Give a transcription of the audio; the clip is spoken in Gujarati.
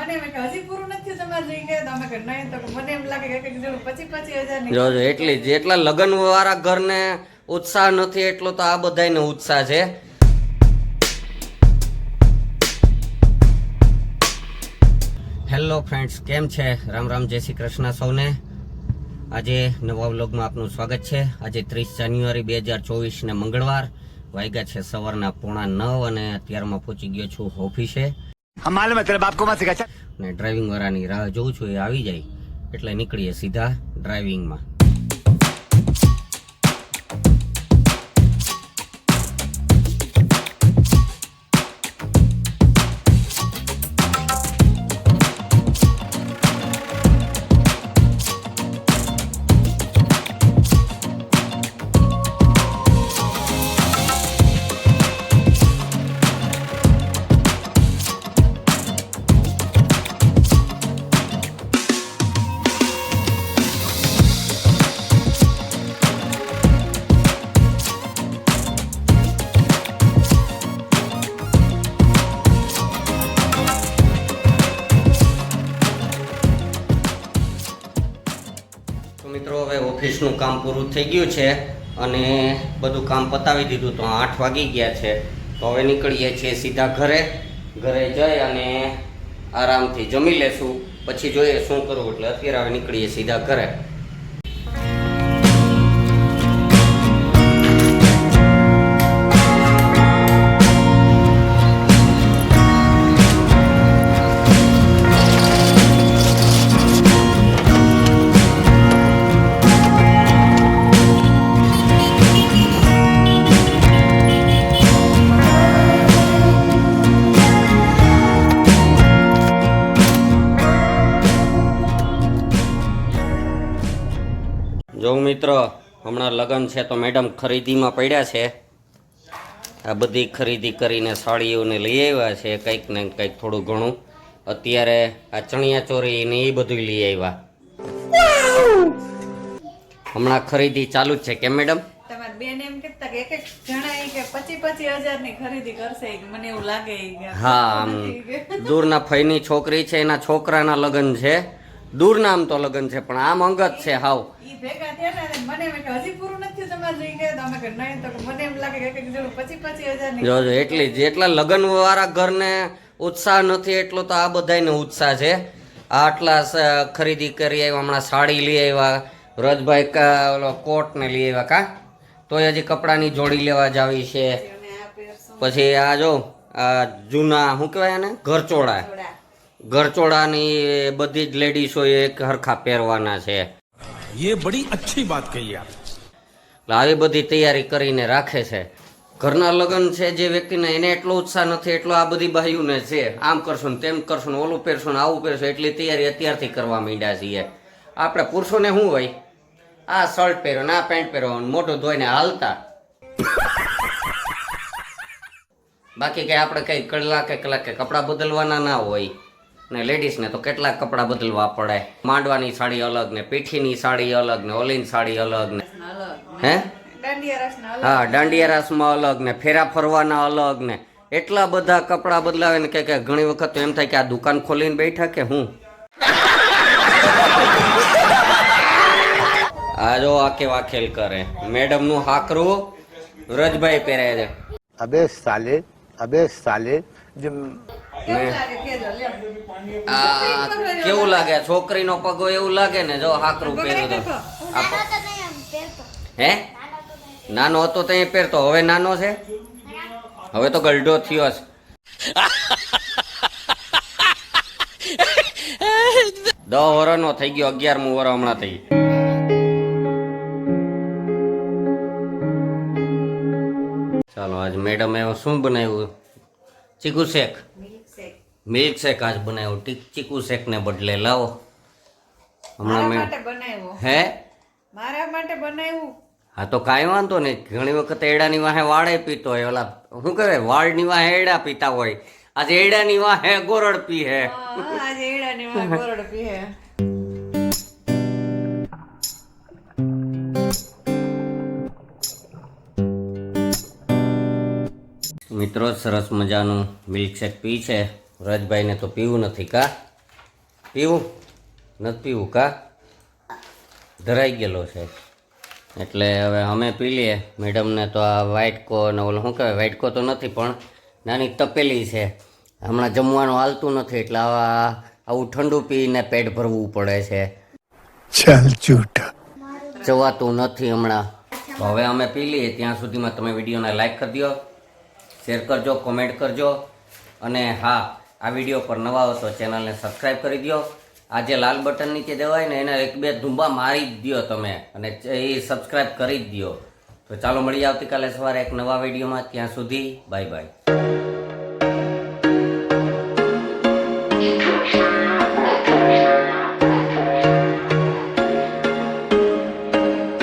મને એમ કે હજી પૂરું નથી તમારે જોઈ ગયા તમે કે નહીં તો મને એમ લાગે કે જરૂર 25,000 ની જો એટલી જેટલા લગ્ન વાળા ઘરને ઉત્સાહ નથી એટલો તો આ બધાયને ઉત્સાહ છે. હેલો ફ્રેન્ડ્સ, કેમ છે? રામ રામ, જય શ્રી કૃષ્ણ સૌને. આજે નવા વ્લોગમાં આપનું સ્વાગત છે. આજે 30 જાન્યુઆરી 2024 ને મંગળવાર, વાગ્યા છે સવારના 8:45 અને અત્યારમાં પહોંચી ગયો છું ઓફિસે. ને ડ્રાઇવિંગ વાળાની રાહ જોઉં છું, એ આવી જાય એટલે નીકળીએ સીધા ડ્રાઇવિંગમાં. મિત્રો, હવે ઓફિસનું કામ પૂરું થઈ ગયું છે અને બધું કામ પતાવી દીધું, તો 8 વાગી ગયા છે. તો હવે નીકળીએ છીએ સીધા ઘરે જઈ અને આરામથી જમી લેશું, પછી જોઈએ શું કરવું. એટલે અત્યારે હવે નીકળીએ સીધા ઘરે. જો મિત્રો, હમણાં લગ્ન છે તો મેડમ ખરીદીમાં પડ્યા છે. આ બધી ખરીદી કરીને સાડીઓને લઈ આવ્યા છે, કંઈક ને કંઈક થોડું ઘણું. અત્યારે આ ચણિયા ચોરી ને એ બધું લઈ આવ્યા. હમણાં ખરીદી ચાલુ જ છે કેમ મેડમ? તમારા બેન એમ કહેતા કે એક જણા કે 25,000 ની ખરીદી કરશે, મને એવું લાગે. હા, દૂરના ફઈની છોકરી છે, એના છોકરાના લગ્ન છે. દૂરના આમ તો લગ્ન છે પણ આમ અંગત છે હાવ. ઈ ભેગા થયા ને મને એમ કે હજી પૂરું નથી તમારે જોઈ ગયા તમે કે નહીં તો મને એમ લાગે કે જરૂર 25,000 ની. જો એટલી જેટલા લગ્ન વાળા ઘરને ઉત્સાહ નથી એટલો તો આ બધાયને ઉત્સાહ છે. આટલા ખરીદી કરી આવ્યા, હમણાં સાડી લઈ આવ્યા, રજભાઈ ઓલો કોટ ને લઈ આવ્યા કા, તોય હજી કપડાની જોડી લેવા જ આવી છે. પછી આ જો આ જૂના શું કહેવાય એને, ઘરચોળાની બધી જ લેડીસો એક હરખા પહેરવાના છે. ये बड़ी अच्छी बात कही आप. આવી બધી તૈયારી કરીને રાખે છે. ઘરના લગ્ન છે જે વ્યક્તિને, એને એટલો ઉત્સાહ નથી એટલો આ બધી બાયુને છે. આમ કરશો ને તેમ કરશો ને ઓલું પહેરશો ને આવું પહેરશો, એટલી તૈયારી અત્યારથી કરવા માંડ્યા છીએ. આપણે પુરુષોને શું હોય, આ શર્ટ પહેરો ને આ પેન્ટ પહેરો, મોઢું ધોઈને હાલતા. બાકી કઈ આપણે કઈ કલાકે કપડાં બદલવાના ના હોય. ને લેડીઝને તો કેટલાક કપડાં બદલવા પડે. માંડવાની સાડી અલગ ને, પીઠીની સાડી અલગ ને, ઓલીની સાડી અલગ ને, હે હા દાંડિયા રાસમાં અલગ ને, ફેરા ફરવાના અલગ ને, એટલા બધા કપડાં બદલાવે ને કે ઘણી વખત તો એમ થાય કે આ દુકાન ખોલીને બેઠા કે હું. આ જો આ કેવા ખેલ કરે. મેડમ નું હાકરું રજભાઈ પહેરે છે. अबे साले કેવું લાગે? છોકરીનો પગો એવું લાગે ને, જો હાકરું પહેર્યું તો. હે નાનો હતો તો પહેરતો, હવે નાનો છે, હવે તો ગલઢો થયો છે. 10 વર્ષનો થઈ ગયો, 11મું વર્ષ હમણાં થઈ. ચાલો, આજ મેડમ એવું શું બનાવ્યું? ચીકુ શેક, મિલ્ક શેક આજ બનાવ્યો. ચીકુ શેક ને બદલે લાવો હમણાં બનાવ્યો. હે મારા માટે બનાવ્યું. હા તો કાંઈ વાંધો નહીં. ઘણી વખત એડાની વાહે વાળે પીતો હોય, ઓલા શું કહેવાય વાળની વાહે એડા પીતા હોય. આજે એડાની વાહે ગોરડ પી હે. આજે એડાની વાહે ગોરડ પી હે. મિત્રો સરસ મજાનું મિલ્કશેક પી છે. રજભાઈને તો પીવું નથી કા? પીવું નથી પીવું કા ધરાઈ ગયેલો છે એટલે હવે અમે પી લઈએ. મેડમને તો આ વાઇટકો ને ઓલો શું કહેવાય, વાઇટકો તો નથી પણ નાની તપેલી છે. હમણાં જમવાનું હાલતું નથી એટલે આવું ઠંડુ પીને પેટ ભરવું પડે છે. चल झूठा ચવાતું નથી હમણાં. તો હવે અમે પી લઈએ. ત્યાં સુધીમાં તમે વિડીયોને લાઈક કરી દો, શેર કરજો, કોમેન્ટ કરજો અને હા, આ વિડીયો પર નવા હો તો ચેનલને સબસ્ક્રાઈબ કરી દો. આ જે લાલ બટન નીચે દેવાય ને એને એક બે ધૂંબા મારી જ દો તમે અને એ સબસ્ક્રાઈબ કરી જ દો. તો ચાલો મળીએ આવતીકાલે સવારે એક નવા વિડીયોમાં. ત્યાં સુધી બાય બાય.